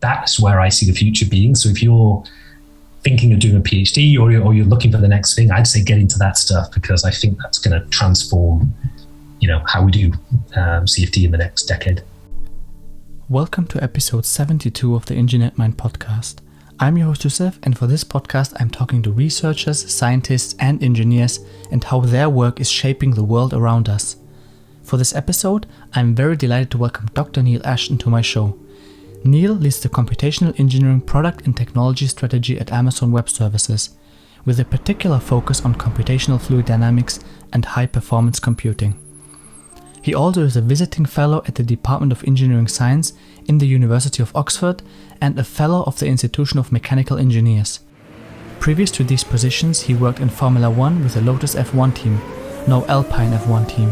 that's where I see the future being. So if you're thinking of doing a PhD or you're looking for the next thing, I'd say get into that stuff, because I think that's going to transform, how we do CFD in the next decade. Welcome to episode 72 of the Engineered Mind podcast. I'm your host Yusuf, and for this podcast I'm talking to researchers, scientists and engineers and how their work is shaping the world around us. For this episode, I'm very delighted to welcome Dr. Neil Ashton to my show. Neil leads the computational engineering product and technology strategy at Amazon Web Services, with a particular focus on computational fluid dynamics and high-performance computing. He also is a visiting fellow at the Department of Engineering Science in the University of Oxford and a fellow of the Institution of Mechanical Engineers. Previous to these positions, he worked in Formula 1 with the Lotus F1 team, now Alpine F1 team.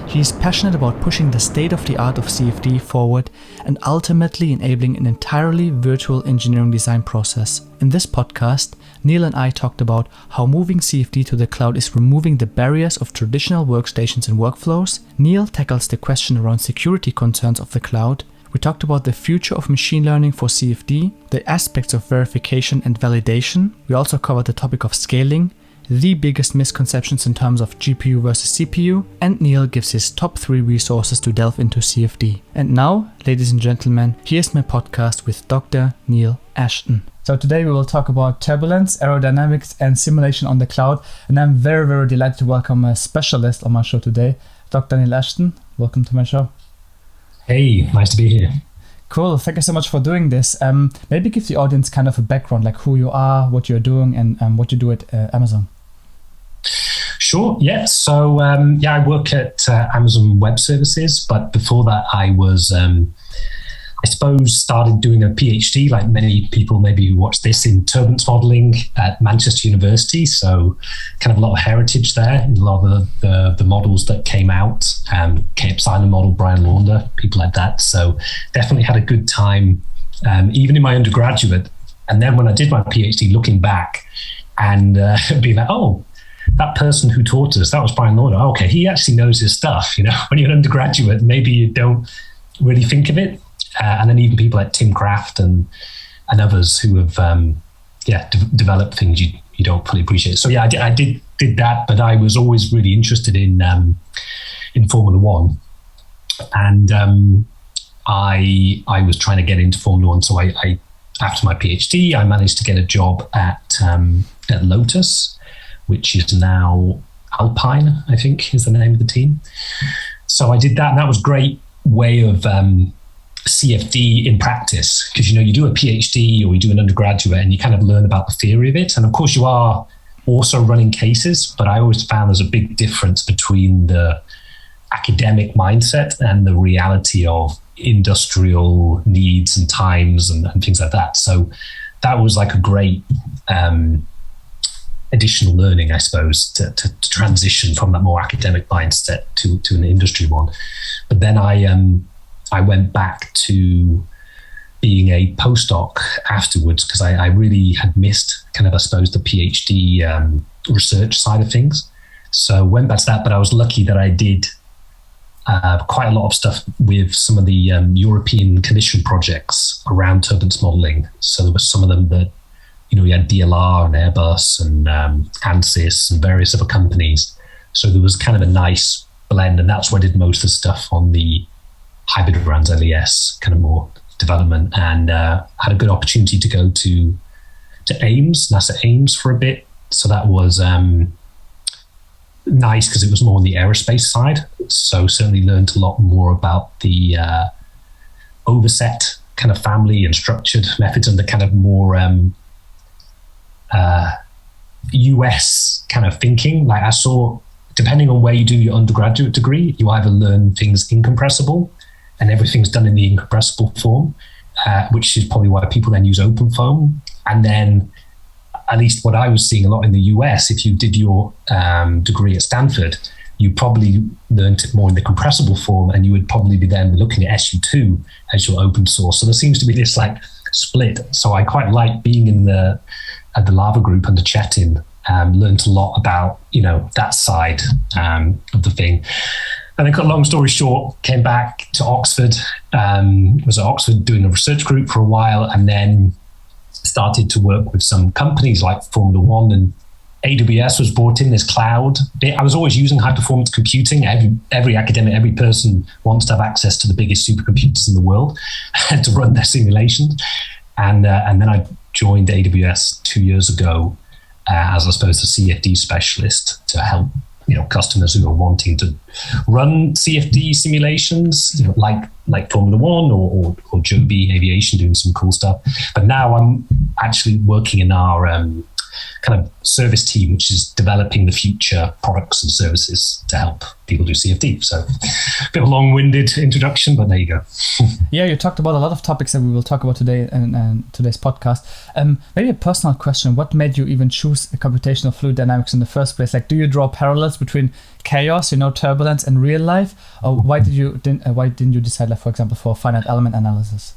He is passionate about pushing the state-of-the-art of CFD forward and ultimately enabling an entirely virtual engineering design process. In this podcast, Neil and I talked about how moving CFD to the cloud is removing the barriers of traditional workstations and workflows. Neil tackles the question around security concerns of the cloud. We talked about the future of machine learning for CFD, the aspects of verification and validation. We also covered the topic of scaling, the biggest misconceptions in terms of GPU versus CPU, and Neil gives his top 3 resources to delve into CFD. And now, ladies and gentlemen, here's my podcast with Dr. Neil Ashton. So today we will talk about turbulence, aerodynamics and simulation on the cloud, and I'm very, very delighted to welcome a specialist on my show today, Dr. Neil Ashton. Welcome to my show. Hey, nice to be here. Cool, thank you so much for doing this. Maybe give the audience kind of a background, like who you are, what you're doing, and what you do at Amazon. Sure, yeah. So, I work at Amazon Web Services, but before that I was, started doing a PhD, like many people maybe who watch this, in turbulence modeling at Manchester University. So kind of a lot of heritage there in a lot of the models that came out, K-Epsilon model, Brian Launder, people like that. So definitely had a good time, even in my undergraduate. And then when I did my PhD, looking back and being like, oh, that person who taught us, that was Brian Launder. Oh, okay, he actually knows his stuff. When you're an undergraduate, maybe you don't really think of it. And then even people like Tim Kraft and others who have developed things you don't fully appreciate. So yeah, I did that, but I was always really interested in Formula 1, and I was trying to get into Formula 1. So I after my PhD, I managed to get a job at Lotus, which is now Alpine, I think is the name of the team. So I did that, and that was a great way of CFD in practice, because you do a PhD or you do an undergraduate and you kind of learn about the theory of it, and of course you are also running cases, but I always found there's a big difference between the academic mindset and the reality of industrial needs and times and things like that. So that was like a great additional learning, I suppose, to transition from that more academic mindset to an industry one. But then I went back to being a postdoc afterwards, because I really had missed kind of, I suppose, the PhD research side of things. So went back to that, but I was lucky that I did quite a lot of stuff with some of the European Commission projects around turbulence modeling. So there were some of them that, we had DLR and Airbus and ANSYS and various other companies. So there was kind of a nice blend, and that's where I did most of the stuff on the hybrid brands, LES, kind of more development, and had a good opportunity to go to NASA Ames for a bit. So that was nice, because it was more on the aerospace side. So certainly learned a lot more about the overset kind of family and structured methods, and the kind of more US kind of thinking. Like I saw, depending on where you do your undergraduate degree, you either learn things incompressible, and everything's done in the incompressible form, which is probably why people then use OpenFOAM. And then, at least what I was seeing a lot in the US, if you did your degree at Stanford, you probably learned it more in the compressible form, and you would probably be then looking at SU2 as your open source. So there seems to be this like split. So I quite like being at the Lava group under Chetin, learned a lot about, that side of the thing. And then, cut a long story short, came back to Oxford, was at Oxford doing a research group for a while, and then started to work with some companies like Formula One, and AWS was brought in, this cloud. I was always using high performance computing. Every academic, every person wants to have access to the biggest supercomputers in the world to run their simulations. And then I joined AWS 2 years ago as, I suppose, the CFD specialist to help customers who are wanting to run CFD simulations, like Formula One or Joby Aviation, doing some cool stuff. But now I'm actually working in our kind of service team, which is developing the future products and services to help people do CFD. So a bit of a long-winded introduction, but there you go. Yeah, you talked about a lot of topics that we will talk about today in today's podcast. Maybe a personal question: what made you even choose computational fluid dynamics in the first place? Like, do you draw parallels between chaos, turbulence, and real life, or why didn't you decide, like, for example, for finite element analysis?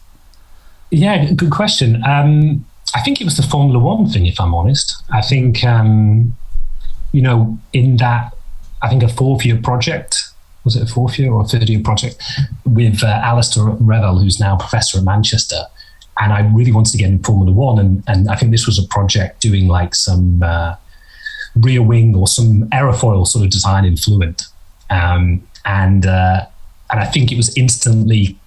Yeah, good question. I think it was the Formula One thing, if I'm honest. I think, in that, I think a 4th-year project, was it a 4th year or a 3rd-year project, with Alistair Revel, who's now professor at Manchester. And I really wanted to get in Formula One. And I think this was a project doing like some rear wing or some aerofoil sort of design in Fluent. And I think it was instantly,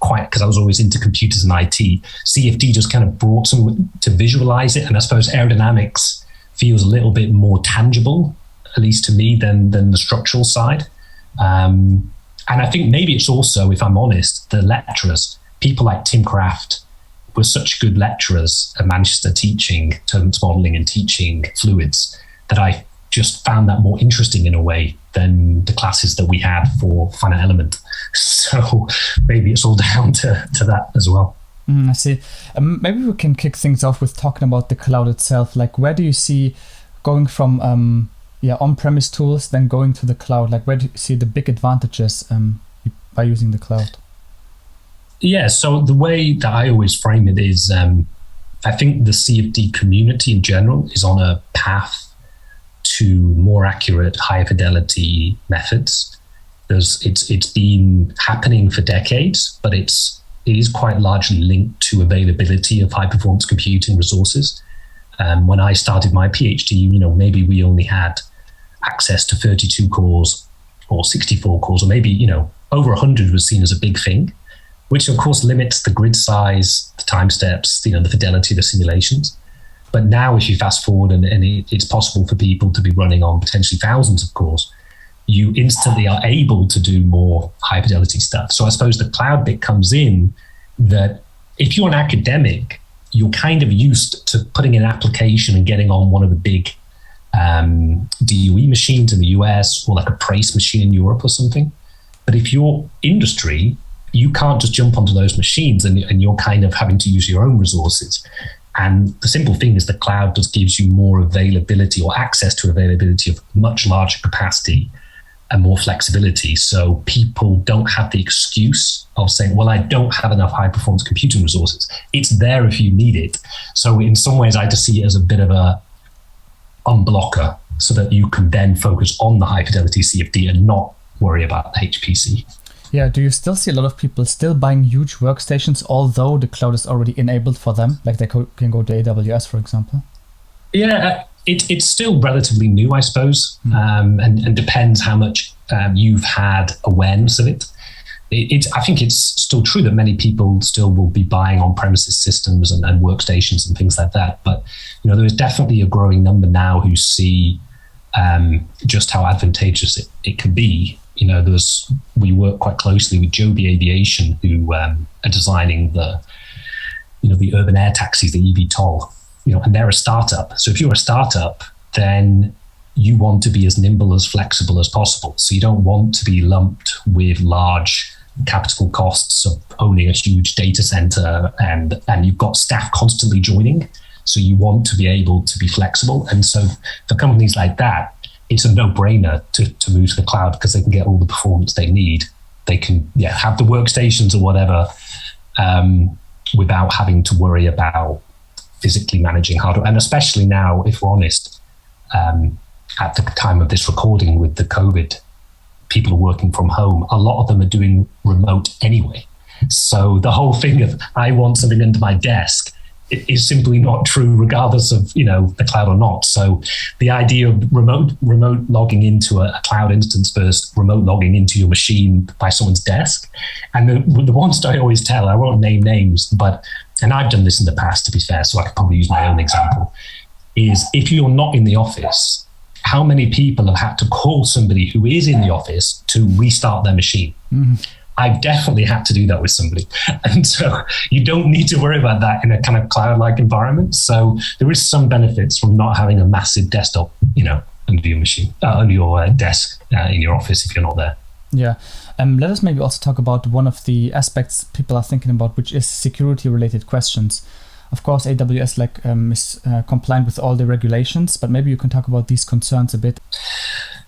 quite, because I was always into computers and IT, CFD just kind of brought some to visualize it. And I suppose aerodynamics feels a little bit more tangible, at least to me, than the structural side. And I think maybe it's also, if I'm honest, the lecturers, people like Tim Kraft were such good lecturers at Manchester teaching turbulence modeling and teaching fluids, that I just found that more interesting in a way than the classes that we had for finite element. So maybe it's all down to that as well. I see. Maybe we can kick things off with talking about the cloud itself. Like, where do you see going from on-premise tools, then going to the cloud? Like, where do you see the big advantages by using the cloud? Yeah, so the way that I always frame it is, I think the CFD community in general is on a path to more accurate, higher fidelity methods. It's been happening for decades, but it is quite largely linked to availability of high performance computing resources. When I started my PhD, maybe we only had access to 32 cores or 64 cores, or maybe, over 100 was seen as a big thing, which of course limits the grid size, the time steps, the fidelity of the simulations. But now if you fast forward and it's possible for people to be running on potentially thousands of cores, you instantly are able to do more high fidelity stuff. So I suppose the cloud bit comes in, that if you're an academic, you're kind of used to putting an application and getting on one of the big DOE machines in the US, or like a Prace machine in Europe or something. But if you're industry, you can't just jump onto those machines, and you're kind of having to use your own resources. And the simple thing is the cloud just gives you more availability, or access to availability of much larger capacity and more flexibility. So people don't have the excuse of saying, well, I don't have enough high performance computing resources. It's there if you need it. So in some ways, I just see it as a bit of a unblocker, so that you can then focus on the high fidelity CFD and not worry about the HPC. Yeah, do you still see a lot of people still buying huge workstations, although the cloud is already enabled for them? Like they can go to AWS, for example? Yeah, it's still relatively new, I suppose, and depends how much you've had awareness of it. I think it's still true that many people still will be buying on-premises systems and workstations and things like that. But there is definitely a growing number now who see just how advantageous it can be. We work quite closely with Joby Aviation, who are designing the urban air taxis, the eVTOL, and they're a startup. So if you're a startup, then you want to be as nimble, as flexible as possible. So you don't want to be lumped with large capital costs of owning a huge data center, and you've got staff constantly joining. So you want to be able to be flexible. And so for companies like that, it's a no-brainer to move to the cloud, because they can get all the performance they need. They can have the workstations or whatever without having to worry about physically managing hardware. And especially now, if we're honest, at the time of this recording with the COVID people are working from home, a lot of them are doing remote anyway. So the whole thing of I want something under my desk is simply not true, regardless of the cloud or not. So the idea of remote logging into a cloud instance versus remote logging into your machine by someone's desk, and the one story I always tell, I won't name names, and I've done this in the past, to be fair, so I could probably use my own example, is if you're not in the office, how many people have had to call somebody who is in the office to restart their machine? Mm-hmm. I've definitely had to do that with somebody. And so you don't need to worry about that in a kind of cloud-like environment. So there is some benefits from not having a massive desktop, under your machine, under your desk in your office if you're not there. Yeah. Let us maybe also talk about one of the aspects people are thinking about, which is security-related questions. Of course, AWS is compliant with all the regulations, but maybe you can talk about these concerns a bit.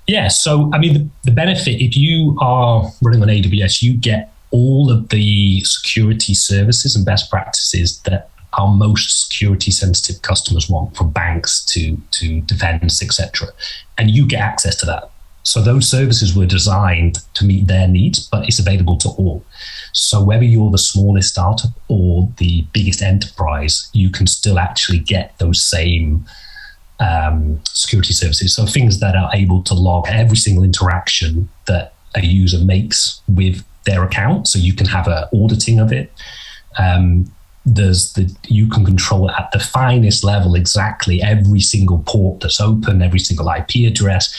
Yeah, so I mean, the benefit, if you are running on AWS, you get all of the security services and best practices that our most security sensitive customers want, from banks to defense, etc. And you get access to that. So those services were designed to meet their needs, but it's available to all. So whether you're the smallest startup or the biggest enterprise, you can still actually get those same security services. So things that are able to log every single interaction that a user makes with their account. So you can have an auditing of it. You can control at the finest level exactly every single port that's open, every single IP address,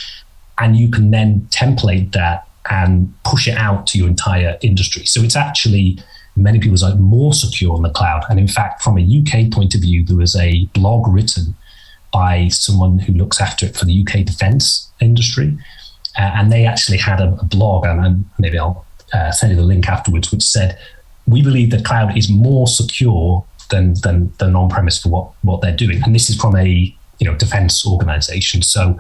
and you can then template that and push it out to your entire industry. So it's actually, many people say, more secure on the cloud. And in fact, from a UK point of view, there was a blog written by someone who looks after it for the UK defense industry. And they actually had a blog, and maybe I'll send you the link afterwards, which said, we believe the cloud is more secure than on-premise for what they're doing. And this is from a defense organization. So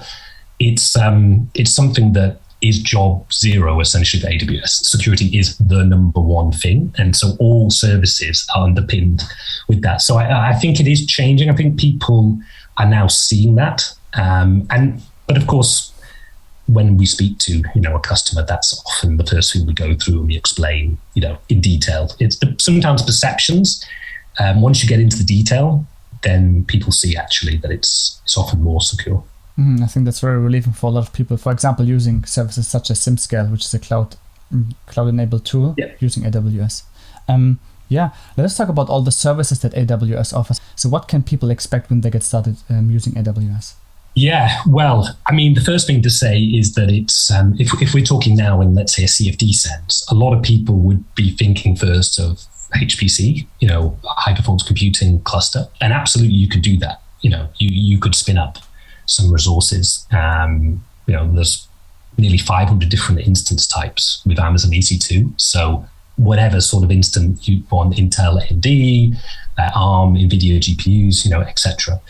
it's something that is job zero, essentially, for AWS. Security is the number one thing. And so all services are underpinned with that. So I think it is changing. I think people are now seeing that. But of course, when we speak to, a customer, that's often the first thing we go through and we explain, in detail. It's sometimes perceptions. Once you get into the detail, then people see actually that it's often more secure. I think that's very relieving for a lot of people. For example, using services such as SimScale, which is a cloud-enabled tool, using AWS. Let us talk about all the services that AWS offers. So what can people expect when they get started using AWS? Yeah, well, I mean, the first thing to say is that it's, if we're talking now in, let's say, a CFD sense, a lot of people would be thinking first of HPC, high performance computing cluster. And absolutely, you could do that. You could spin up some resources. There's nearly 500 different instance types with Amazon EC2. So whatever sort of instance you want, Intel AMD, ARM, NVIDIA GPUs, etc.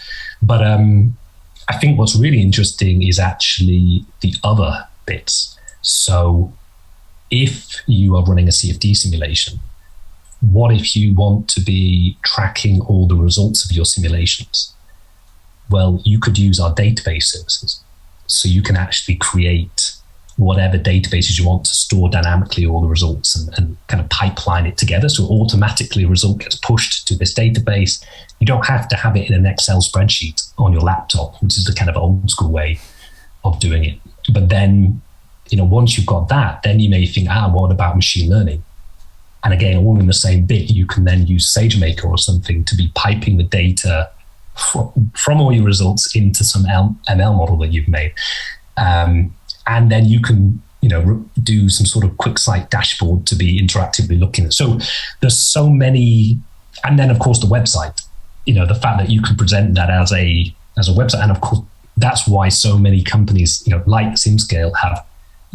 But I think what's really interesting is actually the other bits. So if you are running a CFD simulation, what if you want to be tracking all the results of your simulations? Well, you could use our database services. So you can actually create whatever databases you want to store dynamically all the results and kind of pipeline it together. So automatically a result gets pushed to this database. You don't have to have it in an Excel spreadsheet on your laptop, which is the kind of old school way of doing it. But then, once you've got that, then you may think, what about machine learning? And again, all in the same bit, you can then use SageMaker or something to be piping the data from all your results into some ML model that you've made. And then you can, do some sort of quick site dashboard to be interactively looking at. So there's so many, and then of course the website, the fact that you can present that as a website. And of course, that's why so many companies, like SimScale, have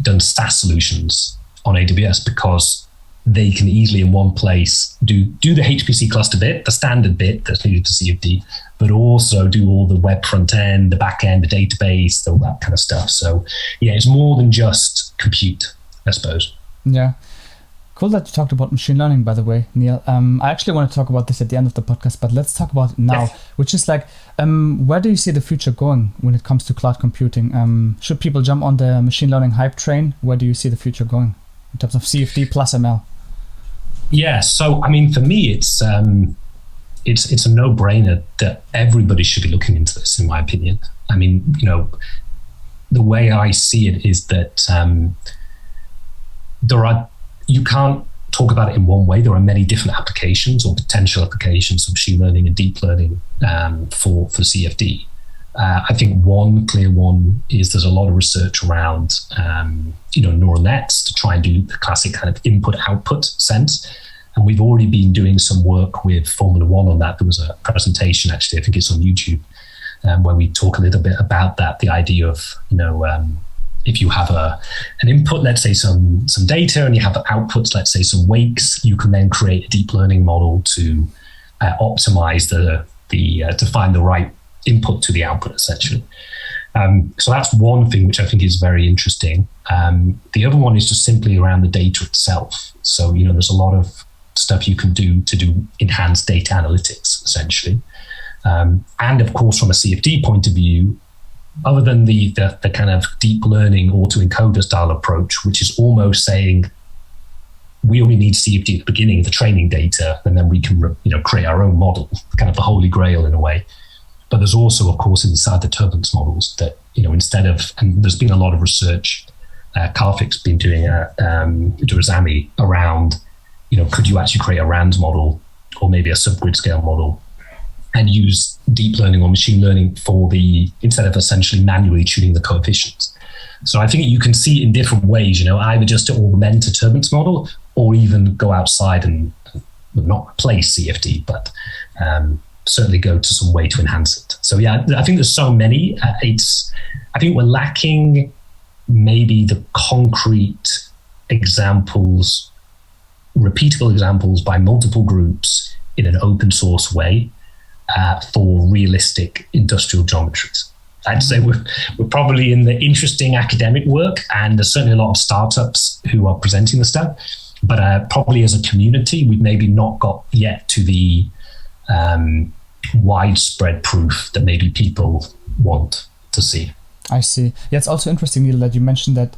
done SaaS solutions on AWS, because they can easily in one place do the HPC cluster bit, the standard bit that's needed to CFD, but also do all the web front end, the back end, the database, all that kind of stuff. So yeah, it's more than just compute, I suppose. Yeah. Cool that you talked about machine learning, by the way, Neil. I actually want to talk about this at the end of the podcast, but let's talk about it now, which is like, where do you see the future going when it comes to cloud computing? Should people jump on the machine learning hype train? Where do you see the future going in terms of CFD plus ML? Yeah, so I mean, for me, it's a no-brainer that everybody should be looking into this, in my opinion. I mean, the way I see it is that you can't talk about it in one way. There are many different applications or potential applications of machine learning and deep learning for CFD. I think one clear one is there's a lot of research around neural nets to try and do the classic kind of input-output sense. And we've already been doing some work with Formula One on that. There was a presentation, actually, I think it's on YouTube, where we talk a little bit about that, the idea of, if you have an input, let's say some data, and you have outputs, let's say some wakes, you can then create a deep learning model to optimize to find the right input to the output, essentially. So that's one thing which I think is very interesting. The other one is just simply around the data itself. So, there's a lot of stuff you can do to do enhanced data analytics, essentially. And of course, from a CFD point of view, other than the kind of deep learning autoencoder style approach, which is almost saying we only need CFD at the beginning, the training data, and then we can create our own model, kind of the holy grail in a way. But there's also, of course, inside the turbulence models that, instead of, and there's been a lot of research, Karthik's been doing Durazami around, could you actually create a RAND model or maybe a subgrid scale model and use deep learning or machine learning instead of essentially manually tuning the coefficients. So I think you can see it in different ways, either just to augment a turbulence model or even go outside and not replace CFD, but certainly go to some way to enhance it. So yeah, I think there's so many. I think we're lacking maybe the concrete examples, repeatable examples by multiple groups in an open source way. For realistic industrial geometries. I'd say we're probably in the interesting academic work, and there's certainly a lot of startups who are presenting the stuff, but probably as a community, we've maybe not got yet to the widespread proof that maybe people want to see. I see. Yeah, it's also interesting, Neil, that you mentioned that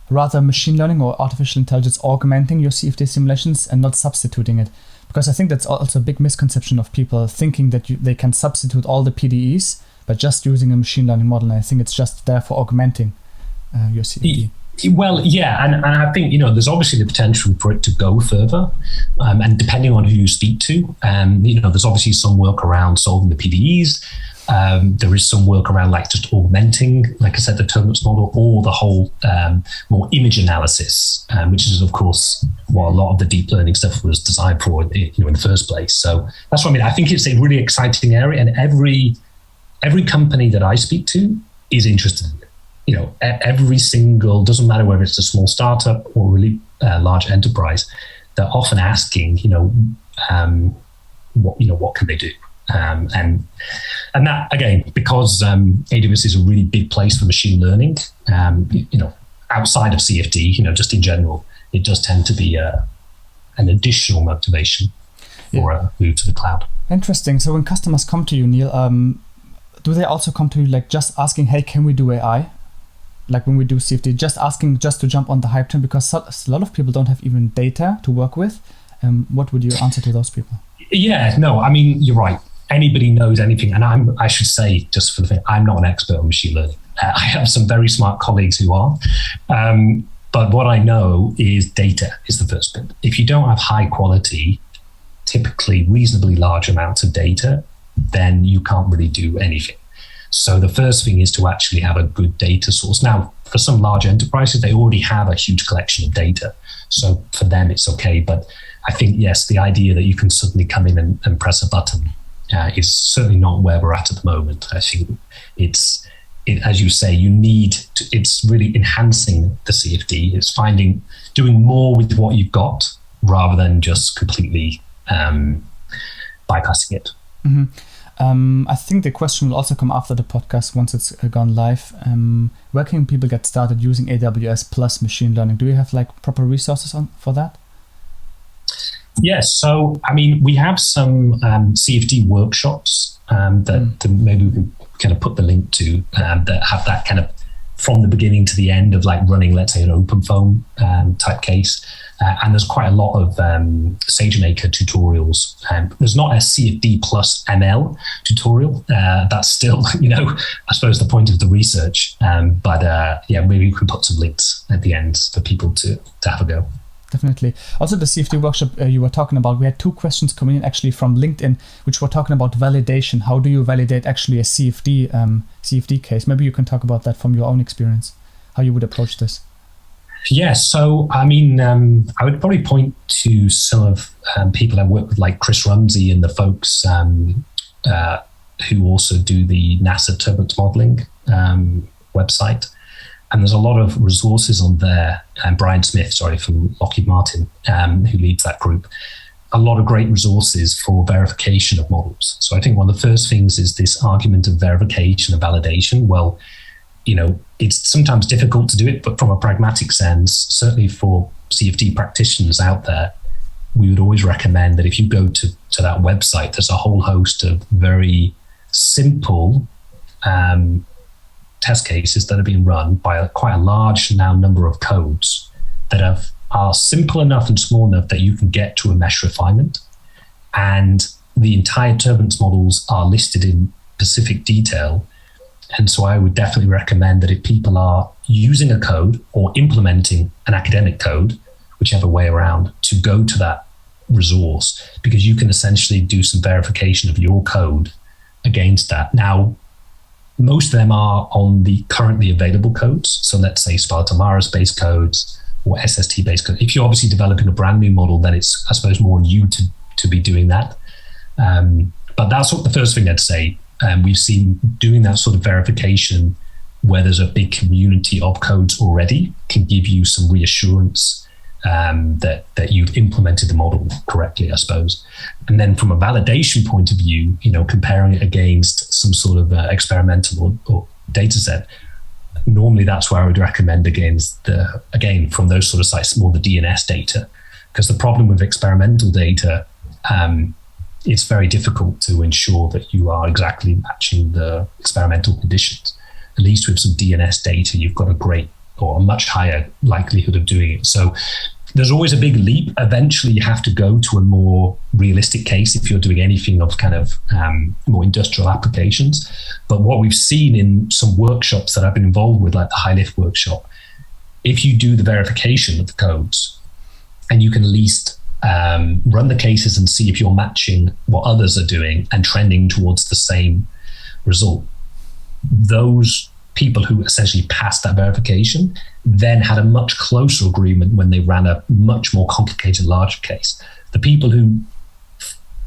rather machine learning or artificial intelligence augmenting your CFD simulations and not substituting it. Because I think that's also a big misconception of people thinking that they can substitute all the PDEs by just using a machine learning model. And I think it's just there for augmenting your CFD. Well, yeah, and I think, there's obviously the potential for it to go further. And depending on who you speak to, there's obviously some work around solving the PDEs. There is some work around just augmenting, like I said, the turbulence model, or the whole more image analysis, which is, of course, what a lot of the deep learning stuff was designed for, in the first place. So that's what I mean. I think it's a really exciting area, and every company that I speak to is interested in it. Every single, doesn't matter whether it's a small startup or really large enterprise, they're often asking, what can they do? And that, again, because AWS is a really big place for machine learning, outside of CFD, just in general, it does tend to be an additional motivation for a move to the cloud. Interesting. So when customers come to you, Neil, do they also come to you just asking, hey, can we do AI? Like when we do CFD, just asking just to jump on the hype train, because a lot of people don't have even data to work with. What would you answer to those people? Yeah, no, I mean, you're right. Anybody knows anything. And I should say, just for the thing, I'm not an expert on machine learning. I have some very smart colleagues who are. But what I know is data is the first bit. If you don't have high quality, typically reasonably large amounts of data, then you can't really do anything. So the first thing is to actually have a good data source. Now, for some large enterprises, they already have a huge collection of data. So for them, it's okay. But I think, yes, the idea that you can suddenly come in and press a button is certainly not where we're at the moment. I think as you say, it's really enhancing the CFD. It's doing more with what you've got rather than just completely bypassing it. Mm-hmm. I think the question will also come after the podcast once it's gone live. Where can people get started using AWS plus machine learning? Do you have proper resources for that? Yes. So, I mean, we have some CFD workshops that maybe we can kind of put the link to that have that kind of from the beginning to the end of like running, let's say, an OpenFOAM type case. And there's quite a lot of SageMaker tutorials. There's not a CFD plus ML tutorial. That's still, I suppose the point of the research. But maybe we can put some links at the end for people to have a go. Definitely. Also, the CFD workshop you were talking about, we had 2 questions coming in actually from LinkedIn, which were talking about validation. How do you validate actually a CFD case? Maybe you can talk about that from your own experience, how you would approach this. Yeah, so I mean, I would probably point to some of people I work with, like Chris Rumsey and the folks who also do the NASA turbulence modeling website. And there's a lot of resources on there. Brian Smith, from Lockheed Martin, who leads that group. A lot of great resources for verification of models. So I think one of the first things is this argument of verification and validation. Well, it's sometimes difficult to do it, but from a pragmatic sense, certainly for CFD practitioners out there, we would always recommend that if you go to that website, there's a whole host of very simple test cases that are being run by quite a large now number of codes that are simple enough and small enough that you can get to a mesh refinement. And the entire turbulence models are listed in specific detail. And so I would definitely recommend that if people are using a code or implementing an academic code, whichever way around, to go to that resource, because you can essentially do some verification of your code against that. Now, most of them are on the currently available codes. So let's say Sparta Maris-based codes or SST-based codes. If you're obviously developing a brand new model, then it's, I suppose, more on you to be doing that. But that's the first thing I'd say. We've seen doing that sort of verification where there's a big community of codes already can give you some reassurance that you've implemented the model correctly, I suppose. And then from a validation point of view, comparing it against some sort of experimental or data set, normally that's where I would recommend again, from those sort of sites, more the DNS data. Because the problem with experimental data, it's very difficult to ensure that you are exactly matching the experimental conditions. At least with some DNS data, you've got a great or a much higher likelihood of doing it. So there's always a big leap. Eventually, you have to go to a more realistic case if you're doing anything of kind of more industrial applications. But what we've seen in some workshops that I've been involved with, like the high lift workshop, if you do the verification of the codes and you can at least run the cases and see if you're matching what others are doing and trending towards the same result, those people who essentially passed that verification then had a much closer agreement when they ran a much more complicated, larger case. The people who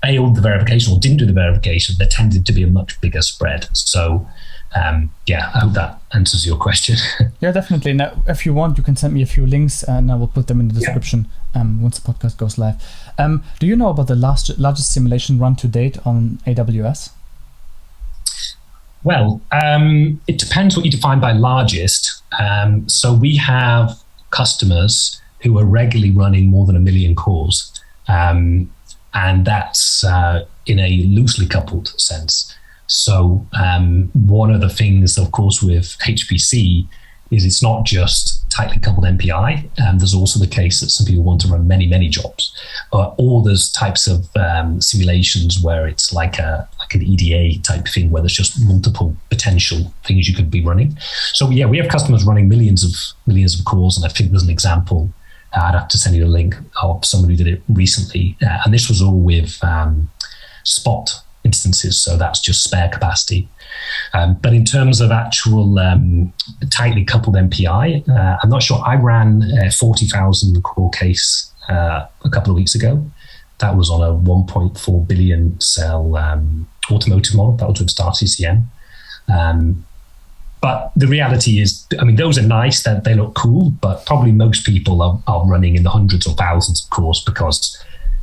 failed the verification or didn't do the verification, there tended to be a much bigger spread. So I hope that answers your question. Yeah, definitely. Now, if you want, you can send me a few links and I will put them in the description once the podcast goes live. Do you know about the largest simulation run to date on AWS? Well, it depends what you define by largest. So we have customers who are regularly running more than 1 million cores. And that's in a loosely coupled sense. So one of the things, of course, with HPC is it's not just tightly coupled MPI. There's also the case that some people want to run many, many jobs. Or there's types of simulations where it's like an EDA type thing, where there's just multiple potential things you could be running. So yeah, we have customers running millions of cores, and I think there's an example. I'd have to send you a link of someone who did it recently, and this was all with spot instances, so that's just spare capacity. But in terms of actual tightly coupled MPI, I'm not sure. I ran a 40,000 core case a couple of weeks ago. That was on a 1.4 billion cell automotive model. That was with Star CCM. But the reality is, I mean, those are nice, that they look cool, but probably most people are running in the hundreds or thousands of cores, because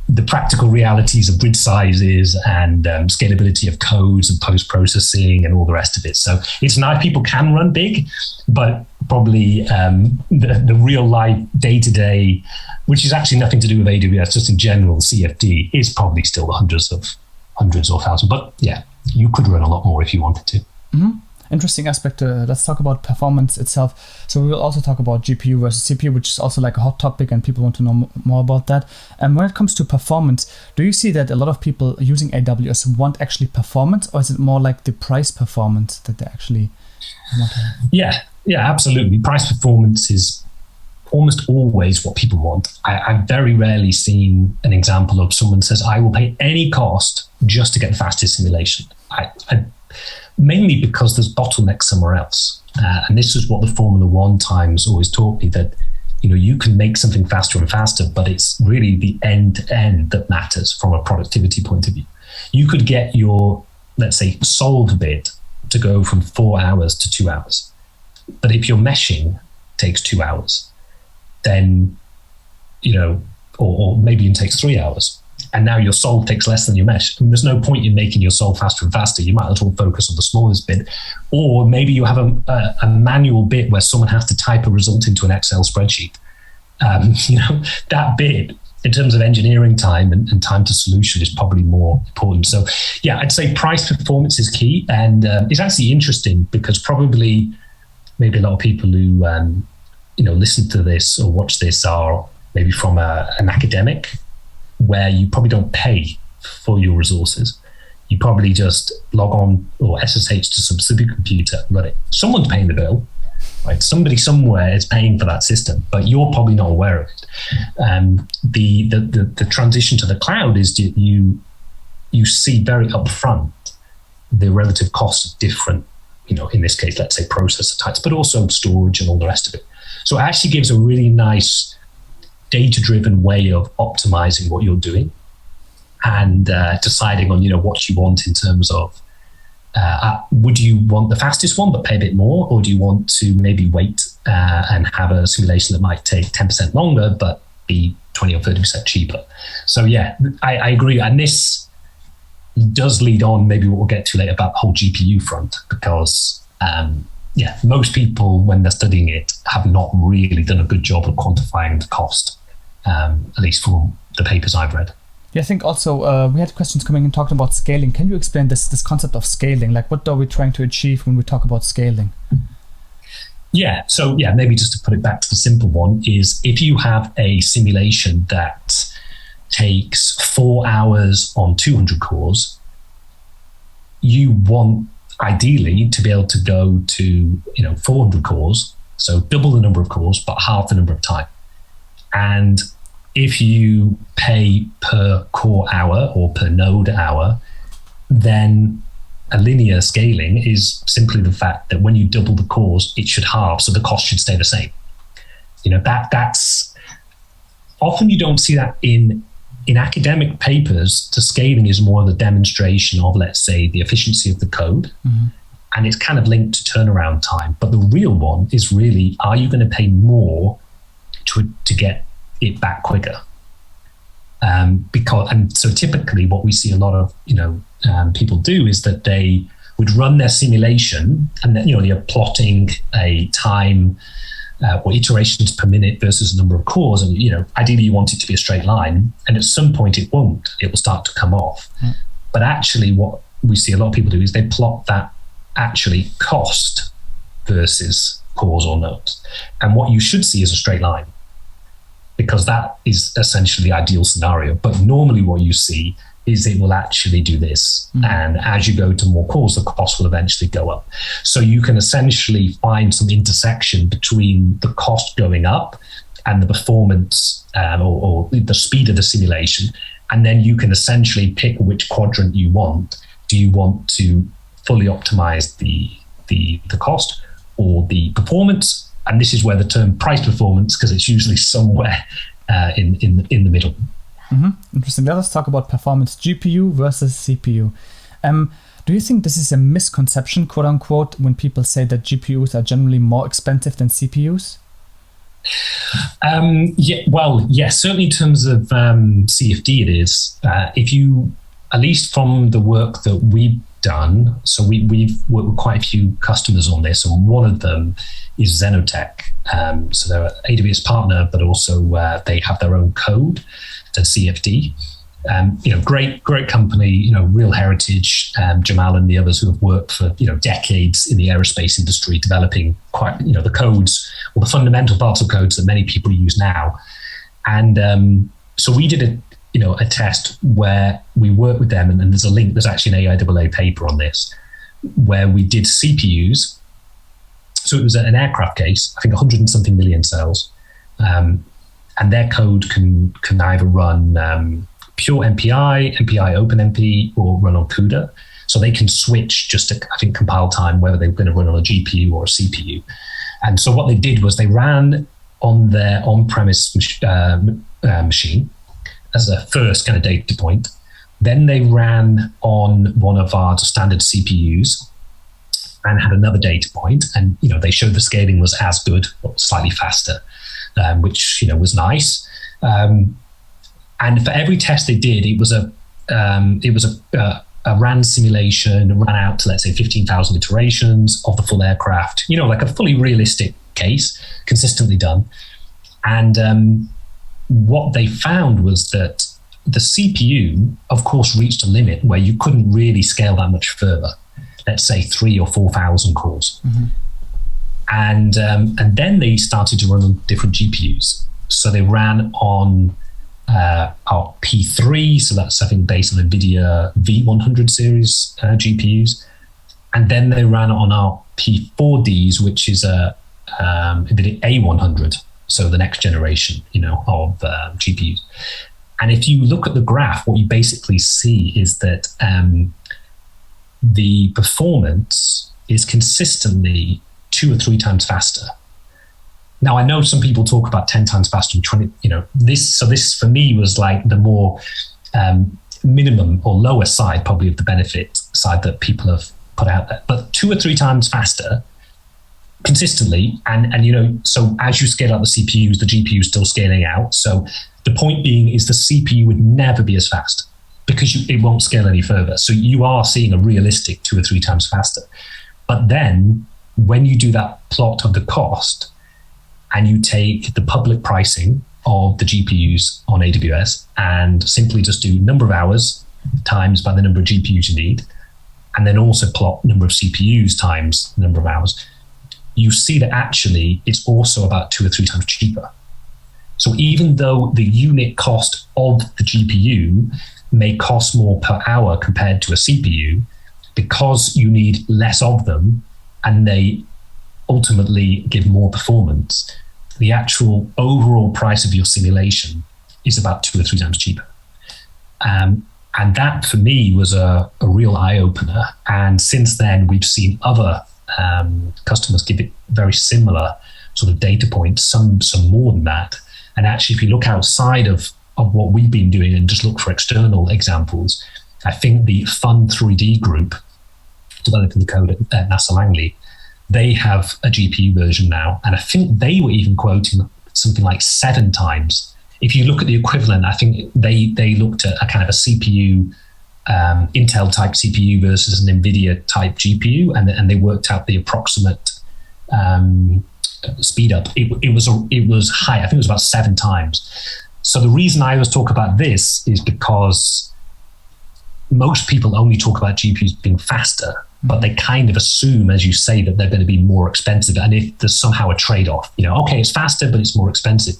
the practical realities of grid sizes and scalability of codes and post-processing and all the rest of it. So it's nice, people can run big, but probably the real life day-to-day, which is actually nothing to do with AWS, just in general, CFD is probably still hundreds or thousands. But yeah, you could run a lot more if you wanted to. Mm-hmm. Interesting aspect. Let's talk about performance itself. So we will also talk about GPU versus CPU, which is also like a hot topic and people want to know more about that. And when it comes to performance, do you see that a lot of people using AWS want actually performance, or is it more like the price performance that they actually want to have? Yeah, absolutely. Price performance is almost always what people want. I've very rarely seen an example of someone says, I will pay any cost just to get the fastest simulation. Mainly because there's bottlenecks somewhere else. And this is what the Formula One times always taught me, that you can make something faster and faster, but it's really the end-to-end that matters from a productivity point of view. You could get your, let's say, solve bit to go from 4 hours to 2 hours. But if your meshing takes 2 hours, then, or maybe it takes 3 hours, and now your solve takes less than your mesh. There's no point in making your solve faster and faster. You might as well focus on the smallest bit. Or maybe you have a manual bit where someone has to type a result into an Excel spreadsheet. That bit, in terms of engineering time and time to solution, is probably more important. So yeah, I'd say price performance is key. And it's actually interesting because probably maybe a lot of people who listen to this or watch this are maybe from an academic, where you probably don't pay for your resources. You probably just log on or SSH to some supercomputer and run it. Someone's paying the bill, right? Somebody somewhere is paying for that system, but you're probably not aware of it. The transition to the cloud is you see very upfront the relative cost of different, in this case, let's say processor types, but also storage and all the rest of it. So it actually gives a really nice data-driven way of optimizing what you're doing and deciding on, what you want in terms of, would you want the fastest one but pay a bit more, or do you want to maybe wait and have a simulation that might take 10% longer but be 20 or 30% cheaper? So yeah, I agree. And this does lead on maybe what we'll get to later about the whole GPU front, because most people, when they're studying it, have not really done a good job of quantifying the cost, at least from the papers I've read. Yeah, I think also we had questions coming in talking about scaling. Can you explain this concept of scaling? Like, what are we trying to achieve when we talk about scaling? Yeah, so maybe just to put it back to the simple one is, if you have a simulation that takes 4 hours on 200 cores, you want ideally to be able to go to 400 cores, so double the number of cores but half the number of time. And if you pay per core hour or per node hour, then a linear scaling is simply the fact that when you double the cores, it should halve, so the cost should stay the same. That's often, you don't see that in academic papers. The scaling is more the demonstration of, let's say, the efficiency of the code. Mm-hmm. And it's kind of linked to turnaround time. But the real one is really, are you going to pay more to get it back quicker? So typically what we see a lot of people do is that they would run their simulation, and then they're plotting a time or iterations per minute versus a number of cores, and ideally you want it to be a straight line, and at some point it won't. It will start to come off. Mm. But actually, what we see a lot of people do is they plot that actually cost versus cores or nodes, and what you should see is a straight line, because that is essentially the ideal scenario. But normally what you see is it will actually do this. Mm. And as you go to more cores, the cost will eventually go up. So you can essentially find some intersection between the cost going up and the performance or the speed of the simulation. And then you can essentially pick which quadrant you want. Do you want to fully optimize the cost or the performance? And this is where the term price performance, because it's usually somewhere in the middle. Mm-hmm. Interesting. Let us talk about performance, GPU versus CPU. Do you think this is a misconception, quote unquote, when people say that GPUs are generally more expensive than CPUs? Yes, certainly in terms of CFD it is. If you, at least from the work that we've done, so we've worked with quite a few customers on this, and one of them is Xenotech. So they're an AWS partner, but also they have their own code, the CFD. Great company, real heritage. Jamal and the others who have worked for decades in the aerospace industry, developing quite the codes or the fundamental parts of codes that many people use now. And so we did a test where we worked with them, and there's a link. There's actually an AIAA paper on this, where we did CPUs. So it was an aircraft case, I think 100 and something million cells, and their code can either run pure MPI, OpenMP, or run on CUDA. So they can switch just to, I think, compile time, whether they're going to run on a GPU or a CPU. And so what they did was they ran on their on-premise machine as a first kind of data point. Then they ran on one of our standard CPUs and had another data point. And, they showed the scaling was as good, but slightly faster, which, was nice. And for every test they did, it was a RAN simulation, ran out to, let's say, 15,000 iterations of the full aircraft, like a fully realistic case, consistently done. And what they found was that the CPU, of course, reached a limit where you couldn't really scale that much further, let's say 3,000 or 4,000 cores. Mm-hmm. And then they started to run on different GPUs. So they ran on our P3, so that's, I think, based on NVIDIA V100 series GPUs. And then they ran on our P4Ds, which is a NVIDIA A100, so the next generation, of GPUs. And if you look at the graph, what you basically see is that the performance is consistently 2 or 3 times faster. Now, I know some people talk about 10 times faster and 20, this for me was like the more minimum or lower side probably of the benefit side that people have put out there. But 2 or 3 times faster consistently. And so as you scale out the CPUs, the GPU is still scaling out. So the point being is the CPU would never be as fast because it won't scale any further. So you are seeing a realistic 2 or 3 times faster. But then when you do that plot of the cost, and you take the public pricing of the GPUs on AWS and simply just do number of hours times by the number of GPUs you need, and then also plot number of CPUs times the number of hours, you see that actually it's also about 2 or 3 times cheaper. So even though the unit cost of the GPU may cost more per hour compared to a CPU, because you need less of them and they ultimately give more performance, the actual overall price of your simulation is about 2 or 3 times cheaper. And that for me was a real eye-opener. And since then, we've seen other customers give it very similar sort of data points, some more than that. And actually, if you look outside of what we've been doing and just look for external examples, I think the Fun3D group developing the code at NASA Langley, they have a GPU version now, and I think they were even quoting something like 7 times. If you look at the equivalent, I think they looked at a kind of a CPU, Intel type CPU versus an NVIDIA type GPU, and they worked out the approximate speed up. It was high. I think it was about 7 times. So the reason I always talk about this is because most people only talk about GPUs being faster, but they kind of assume, as you say, that they're going to be more expensive. And if there's somehow a trade-off, okay, it's faster, but it's more expensive.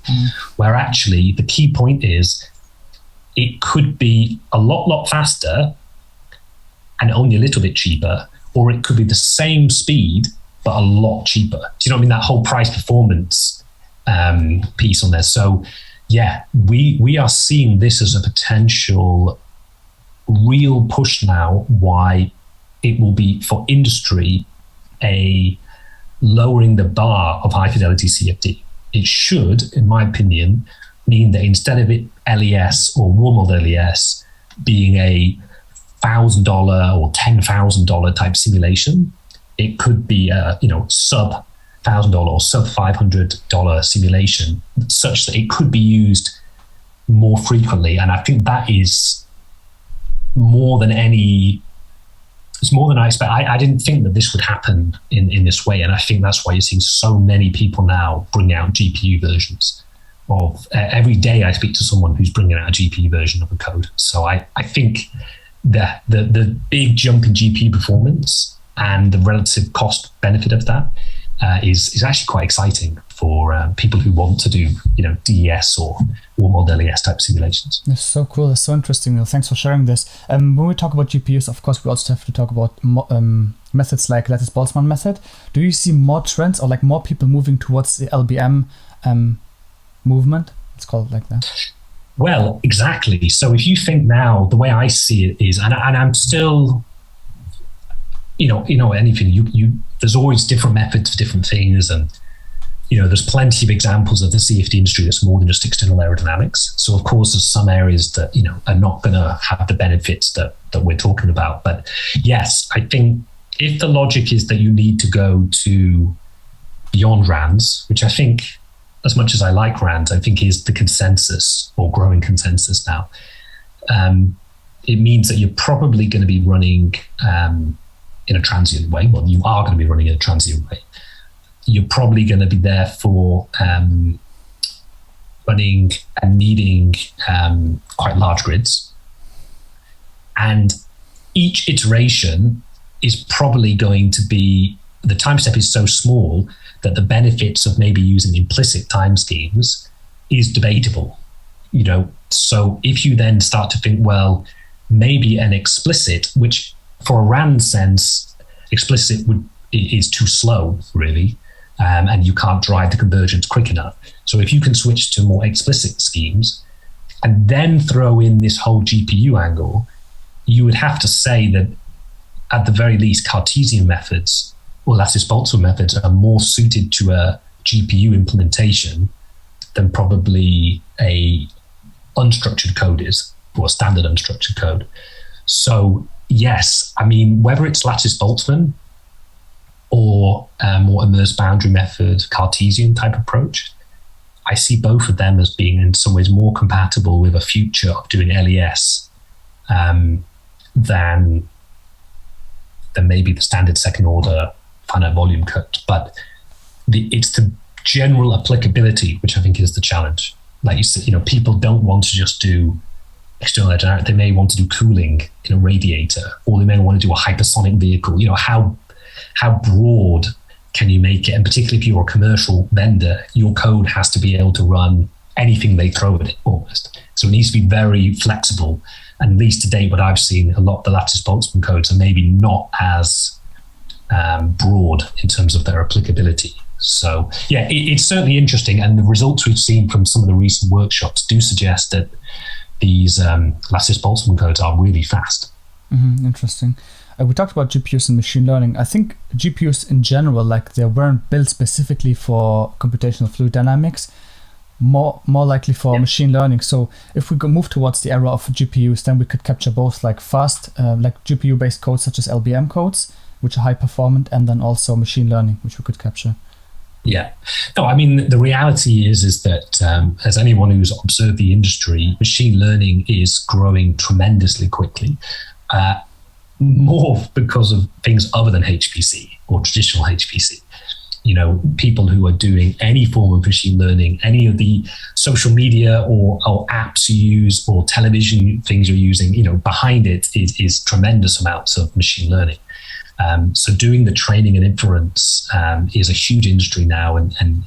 Where actually the key point is it could be a lot faster and only a little bit cheaper, or it could be the same speed, but a lot cheaper. Do you know what I mean? That whole price performance piece on there. So yeah, we are seeing this as a potential real push now, why it will be for industry a lowering the bar of high fidelity CFD. It should, in my opinion, mean that instead of it LES or warm-mold LES being a $1,000 or $10,000 type simulation, it could be a sub $1,000 or sub $500 simulation, such that it could be used more frequently. And I think that is more than any It's more than I expect. I didn't think that this would happen in this way, and I think that's why you're seeing so many people now bring out GPU versions of. Every day I speak to someone who's bringing out a GPU version of a code. So I think the big jump in GPU performance and the relative cost benefit of that is actually quite exciting for people who want to do DES or mod LES type simulations. That's so cool. That's so interesting. Thanks for sharing this. When we talk about GPUs, of course, we also have to talk about methods like Lattice Boltzmann method. Do you see more trends or like more people moving towards the LBM movement? It's called like that. Well, exactly. So if you think now, the way I see it is, and I'm still, anything, you there's always different methods for different things, and there's plenty of examples of the CFD industry that's more than just external aerodynamics. So of course, there's some areas that are not going to have the benefits that we're talking about. But yes, I think if the logic is that you need to go to beyond RANds, which I think, as much as I like RANds, I think is the consensus or growing consensus now. It means that you're probably going to be running in a transient way. Well, you are going to be running in a transient way. You're probably going to be there for running and needing quite large grids. And each iteration is probably going to be, the time step is so small that the benefits of maybe using implicit time schemes is debatable. So if you then start to think, well, maybe an explicit, which for a RAND sense, explicit is too slow, really. And you can't drive the conversions quick enough. So if you can switch to more explicit schemes and then throw in this whole GPU angle, you would have to say that at the very least, Cartesian methods or Lattice Boltzmann methods are more suited to a GPU implementation than probably a unstructured code is, or a standard unstructured code. So yes, I mean, whether it's Lattice Boltzmann or more immersed boundary method, Cartesian type approach, I see both of them as being in some ways more compatible with a future of doing LES than maybe the standard second order finite volume cut. But it's the general applicability, which I think is the challenge. Like you said, people don't want to just do external aerodynamics. They may want to do cooling in a radiator, or they may want to do a hypersonic vehicle. How broad can you make it? And particularly if you're a commercial vendor, your code has to be able to run anything they throw at it almost. So it needs to be very flexible. And at least to date, what I've seen, a lot of the Lattice Boltzmann codes are maybe not as broad in terms of their applicability. So yeah, it's certainly interesting. And the results we've seen from some of the recent workshops do suggest that these Lattice Boltzmann codes are really fast. Mm-hmm, interesting. We talked about GPUs and machine learning. I think GPUs in general, like they weren't built specifically for computational fluid dynamics, more likely for machine learning. So if we move towards the era of GPUs, then we could capture both like fast, like GPU-based codes such as LBM codes, which are high performant, and then also machine learning, which we could capture. Yeah. No, I mean, the reality is that as anyone who's observed the industry, machine learning is growing tremendously quickly. More because of things other than HPC or traditional HPC. People who are doing any form of machine learning, any of the social media or apps you use or television things you're using, behind it is tremendous amounts of machine learning. So doing the training and inference is a huge industry now, and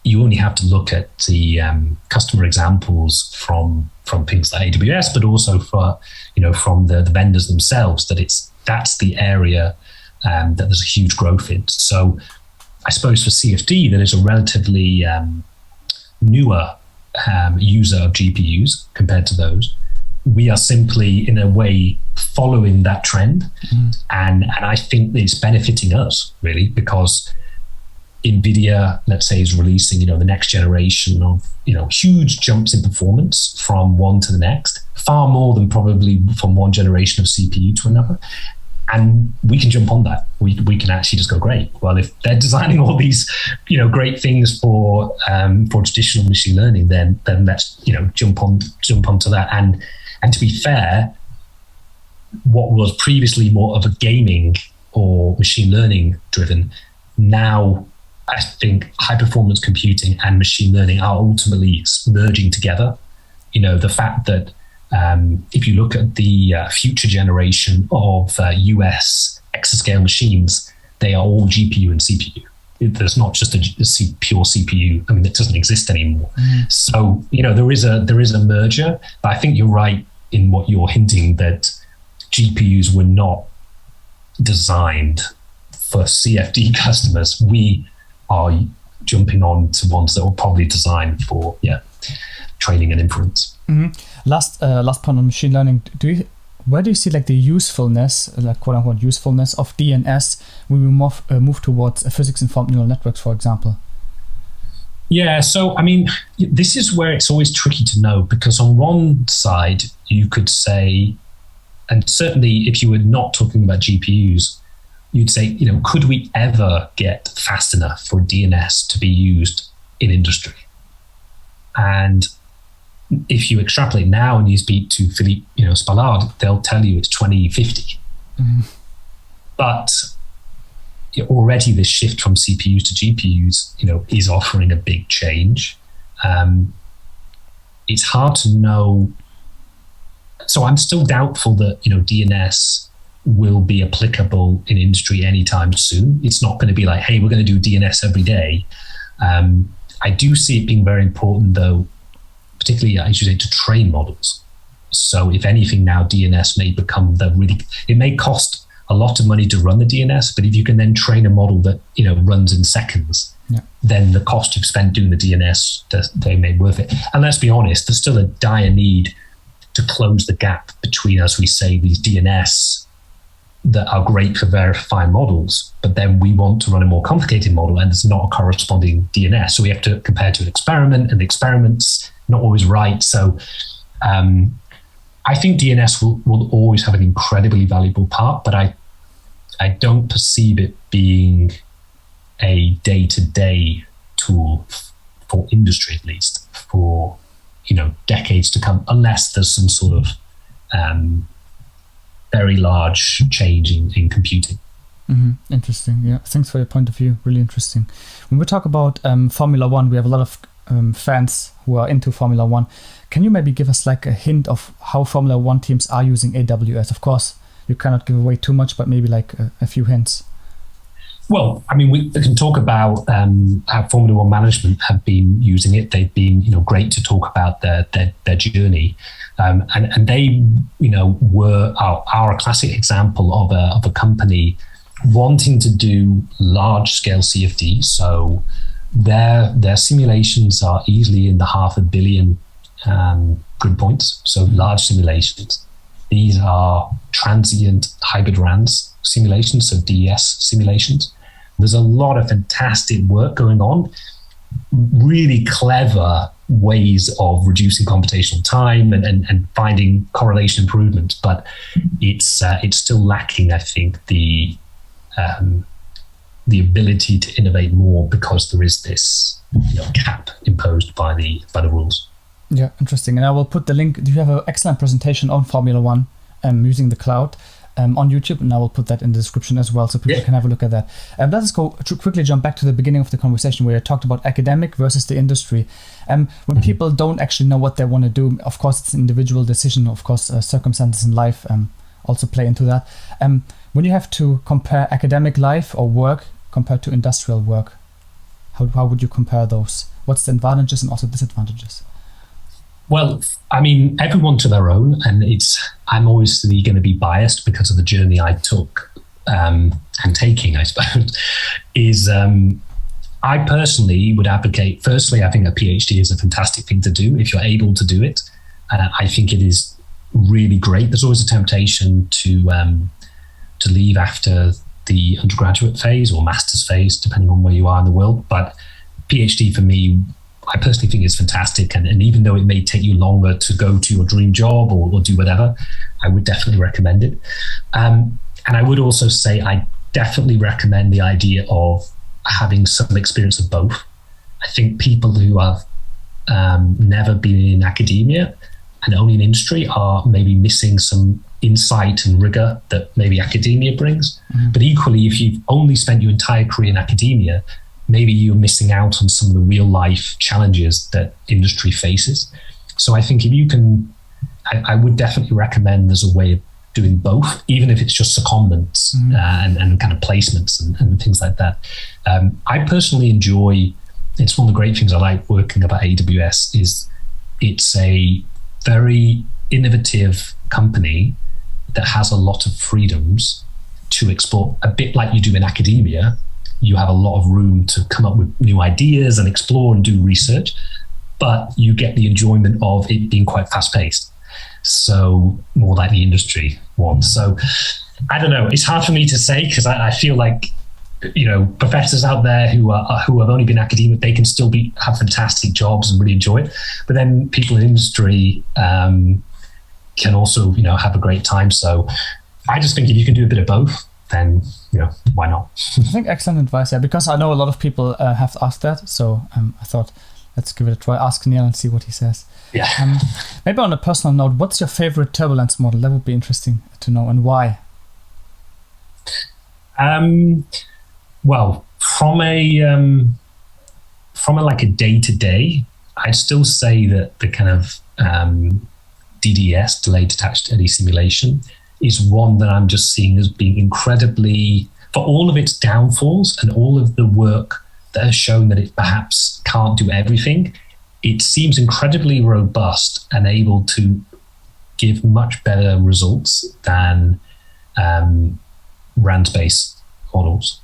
you only have to look at the customer examples from things like AWS, but also from the vendors themselves, that's the area that there's a huge growth in. So I suppose for CFD, that is a relatively newer user of GPUs compared to those. We are simply, in a way, following that trend. And I think it's benefiting us, really, because NVIDIA, let's say, is releasing, the next generation of, huge jumps in performance from one to the next, far more than probably from one generation of CPU to another. And we can jump on that. We can actually just go, great. Well, if they're designing all these, great things for traditional machine learning, then let's, jump onto that. And to be fair, what was previously more of a gaming or machine learning driven, now I think high performance computing and machine learning are ultimately merging together. The fact that if you look at the future generation of US exascale machines, they are all GPU and CPU. There's not just a pure CPU. I mean, it doesn't exist anymore. So, there is a merger. But I think you're right in what you're hinting, that GPUs were not designed for CFD customers. We are jumping on to ones that were probably designed for training and inference. Last point on machine learning. Where do you see like the usefulness, like quote unquote usefulness of DNS when we move towards physics-informed neural networks, for example? Yeah, so I mean, this is where it's always tricky to know, because on one side you could say, and certainly if you were not talking about GPUs, you'd say, could we ever get fast enough for DNS to be used in industry? And if you extrapolate now and you speak to Philippe, Spallard, they'll tell you it's 2050. But already this shift from CPUs to GPUs, is offering a big change. It's hard to know. So I'm still doubtful that, DNS will be applicable in industry anytime soon. It's not going to be like, hey, we're going to do DNS every day. I do see it being very important, though, particularly, I should say, to train models. So if anything now, DNS may become it may cost a lot of money to run the DNS, but if you can then train a model that, runs in seconds, then the cost you've spent doing the DNS, they may be worth it. And let's be honest, there's still a dire need to close the gap between, as we say, these DNS that are great for verifying models, but then we want to run a more complicated model and there's not a corresponding DNS. So we have to compare to an experiment, and the experiment's not always right. So I think DNS will always have an incredibly valuable part, but I don't perceive it being a day-to-day tool for industry, at least for decades to come, unless there's some sort of very large change in computing. Interesting. Yeah, thanks for your point of view. Really interesting. When we talk about Formula One, we have a lot of fans who are into Formula One. Can you maybe give us like a hint of how Formula One teams are using AWS? Of course, you cannot give away too much, but maybe like a few hints. Well, I mean, we can talk about how Formula One management have been using it. They've been, great to talk about their journey, and they, are a classic example of a company wanting to do large scale CFD. So their simulations are easily in the 500 million grid points. So large simulations. These are transient hybrid RANs simulations, so DES simulations. There's a lot of fantastic work going on, really clever ways of reducing computational time and finding correlation improvements, but it's still lacking, I think, the ability to innovate more, because there is this cap imposed by the rules. Yeah, interesting. And I will put the link. You have an excellent presentation on Formula One using the cloud on YouTube, and I will put that in the description as well, so people can have a look at that. Let us go quickly jump back to the beginning of the conversation where I talked about academic versus the industry. When people don't actually know what they want to do, of course, it's an individual decision. Of course, circumstances in life also play into that. When you have to compare academic life or work compared to industrial work, how would you compare those? What's the advantages and also disadvantages? Well, I mean, everyone to their own, and I'm obviously going to be biased because of the journey I took and taking, I suppose, is I personally would advocate, firstly, I think a PhD is a fantastic thing to do if you're able to do it. I think it is really great. There's always a temptation to leave after the undergraduate phase or master's phase, depending on where you are in the world. But PhD for me, I personally think is fantastic. And even though it may take you longer to go to your dream job or do whatever, I would definitely recommend it. And I would also say I definitely recommend the idea of having some experience of both. I think people who have never been in academia and only in industry are maybe missing some insight and rigor that maybe academia brings. But equally, if you've only spent your entire career in academia, maybe you're missing out on some of the real life challenges that industry faces. So I think if you can, I would definitely recommend there's a way of doing both, even if it's just secondments and kind of placements and things like that. I personally enjoy, it's one of the great things I like working about AWS is it's a very innovative company that has a lot of freedoms to explore, a bit like you do in academia. You have a lot of room to come up with new ideas and explore and do research, but you get the enjoyment of it being quite fast paced. So more like the industry one. So I don't know, it's hard for me to say because I feel like, you know, professors out there who have only been academic, they can still have fantastic jobs and really enjoy it. But then people in industry can also, you know, have a great time. So I just think if you can do a bit of both, then, you know, why not? I think excellent advice, yeah, because I know a lot of people have asked that. So I thought, let's give it a try. Ask Neil and see what he says. Yeah. Maybe on a personal note, what's your favorite Turbulence model? That would be interesting to know, and why? Well, from a like a day-to-day, I'd still say that the kind of DDS, delayed detached eddy simulation, is one that I'm just seeing as being incredibly, for all of its downfalls and all of the work that has shown that it perhaps can't do everything, it seems incredibly robust and able to give much better results than RAND-based models.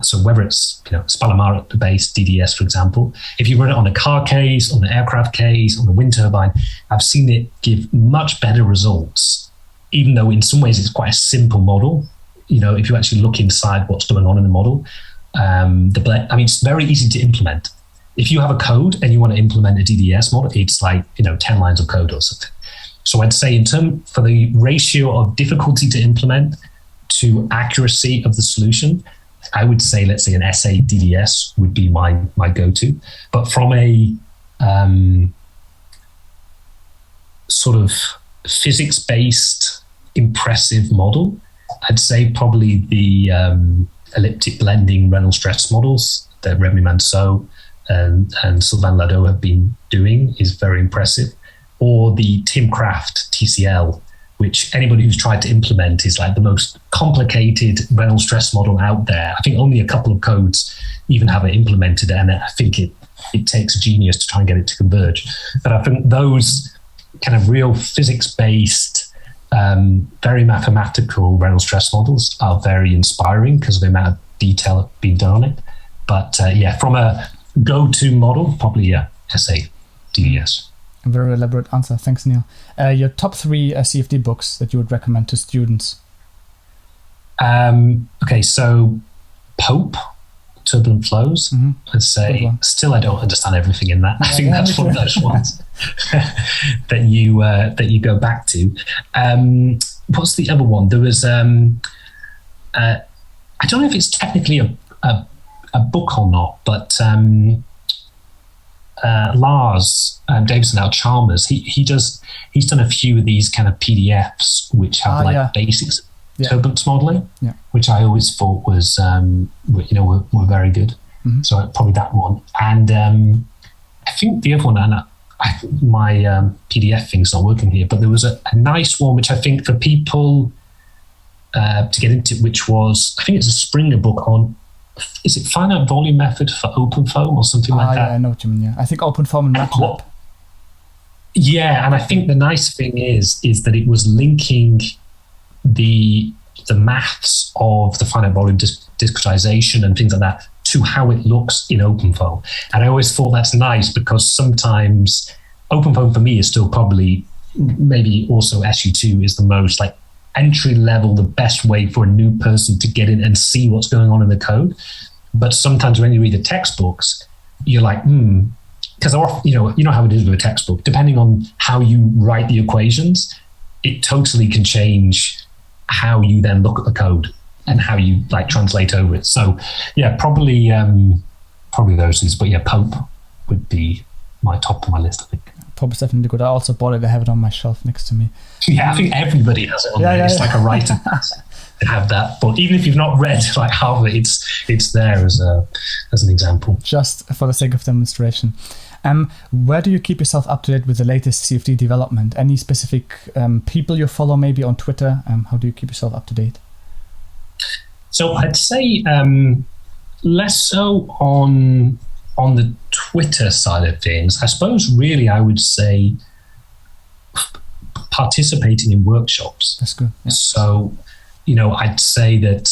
So whether it's, you know, Spalomar-based DDS, for example, if you run it on a car case, on an aircraft case, on a wind turbine, I've seen it give much better results, even though in some ways it's quite a simple model. You know, if you actually look inside what's going on in the model, it's very easy to implement. If you have a code and you want to implement a DDS model, it's like, you know, 10 lines of code or something. So I'd say for the ratio of difficulty to implement to accuracy of the solution, I would say, let's say an SA DDS would be my go-to. But from a sort of physics-based impressive model, I'd say probably the elliptic blending Reynolds stress models that Remy Manceau and Sylvain Lado have been doing is very impressive. Or the Tim Craft TCL, which anybody who's tried to implement is like the most complicated Reynolds stress model out there. I think only a couple of codes even have it implemented, and I think it takes genius to try and get it to converge. But I think those kind of real physics-based, very mathematical Reynolds stress models are very inspiring because of the amount of detail being done on it. But from a go-to model, probably SA DDS. A very elaborate answer. Thanks, Neil. Your top 3 CFD books that you would recommend to students? Okay, so Pope, Turbulent Flows. I'd say still I don't understand everything in that. I think that's one of those ones that you go back to. What's the other one? There was I don't know if it's technically a book or not, but Lars Davison out Chalmers, he's done a few of these kind of PDFs which have basics turbulence modeling, which I always thought was were very good. So probably that one. And I think the other one, and my PDF thing's not working here, but there was a nice one which I think for people to get into, which was, I think it's a Springer book on, is it finite volume method for OpenFOAM or something like that? Yeah, I know what you mean. Yeah, I think OpenFOAM and MATLAB. Yeah, and I think the nice thing is that it was linking the maths of the finite volume discretization and things like that to how it looks in OpenFOAM. And I always thought that's nice because sometimes OpenFOAM for me is still probably, maybe also SU2 is the most like entry level, the best way for a new person to get in and see what's going on in the code. But sometimes when you read the textbooks, you're like, because you know how it is with a textbook, depending on how you write the equations, it totally can change how you then look at the code and how you like translate over it. So yeah, probably those things. But yeah, Pope would be my top of my list, I think. Probably definitely good. I also bought it. I have it on my shelf next to me. Yeah, I think everybody has it on there. It's like a right to have that. But even if you've not read like half of it, it's there as an example. Just for the sake of demonstration. Where do you keep yourself up to date with the latest CFD development? Any specific people you follow maybe on Twitter? How do you keep yourself up to date? So I'd say less so on the Twitter side of things. I suppose really I would say participating in workshops. That's good. Yeah. So, I'd say that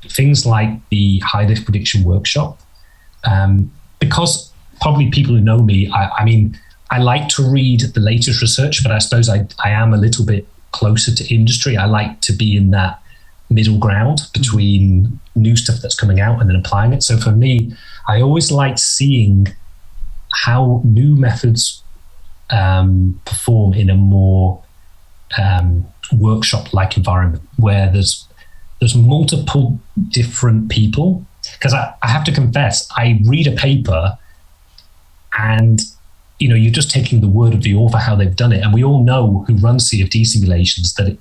things like the high lift prediction workshop, because probably people who know me, I mean, I like to read the latest research, but I suppose I am a little bit closer to industry. I like to be in that middle ground between new stuff that's coming out and then applying it. So for me, I always like seeing how new methods perform in a more workshop-like environment where there's multiple different people. Because I have to confess, I read a paper and you're just taking the word of the author, how they've done it. And we all know who runs CFD simulations that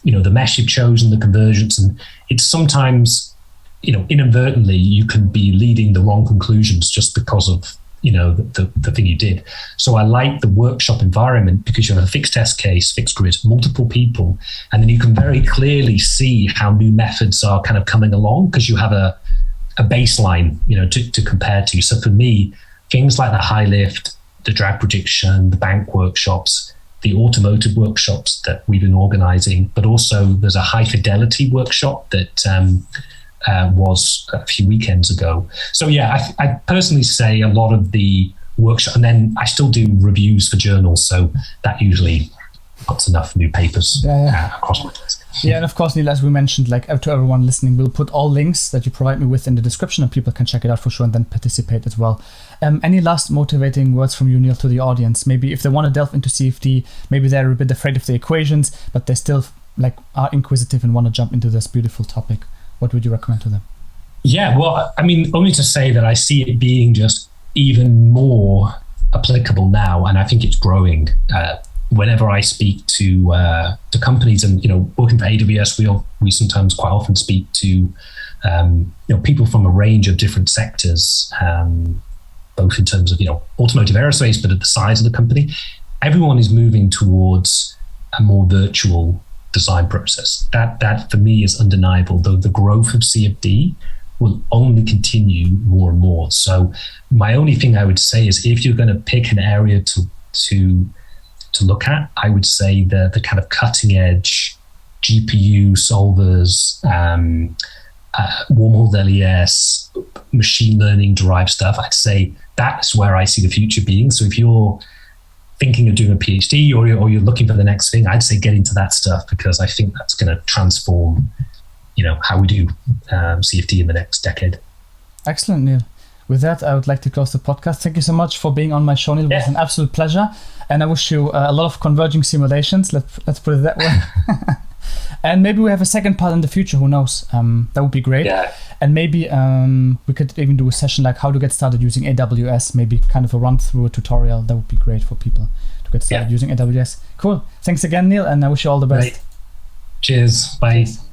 the mesh you've chosen, the convergence, and it's sometimes, inadvertently you can be leading the wrong conclusions just because of, the thing you did. So I like the workshop environment because you have a fixed test case, fixed grid, multiple people, and then you can very clearly see how new methods are kind of coming along because you have a baseline, to compare to. So for me, things like the high lift, the drag prediction, the bank workshops, the automotive workshops that we've been organizing, but also there's a high fidelity workshop that was a few weekends ago. So yeah, I personally say a lot of the workshop, and then I still do reviews for journals, so that usually puts enough new papers across my desk. Yeah, and of course, Neil, as we mentioned, like to everyone listening, we'll put all links that you provide me with in the description, and people can check it out for sure and then participate as well. Any last motivating words from you, Neil, to the audience? Maybe if they want to delve into CFD, maybe they're a bit afraid of the equations, but they still are inquisitive and want to jump into this beautiful topic. What would you recommend to them? Yeah, well, I mean, only to say that I see it being just even more applicable now, and I think it's growing. Whenever I speak to companies, and working for AWS, we sometimes quite often speak to people from a range of different sectors, both in terms of automotive, aerospace, but at the size of the company. Everyone is moving towards a more virtual design process. That for me is undeniable. Though the growth of CFD will only continue more and more. So my only thing I would say is if you're going to pick an area to look at, I would say the kind of cutting edge GPU solvers, warm-hauled LES, machine learning derived stuff. I'd say that's where I see the future being. So if you're thinking of doing a PhD or you're looking for the next thing, I'd say get into that stuff because I think that's going to transform, how we do CFD in the next decade. Excellent, Neil. With that, I would like to close the podcast. Thank you so much for being on my show, Neil. It was an absolute pleasure. And I wish you a lot of converging simulations. Let's put it that way. And maybe we have a second part in the future. Who knows? That would be great. Yeah. And maybe we could even do a session like how to get started using AWS. Maybe kind of a run through a tutorial. That would be great for people to get started using AWS. Cool. Thanks again, Neil. And I wish you all the best. Great. Cheers. Bye. Cheers.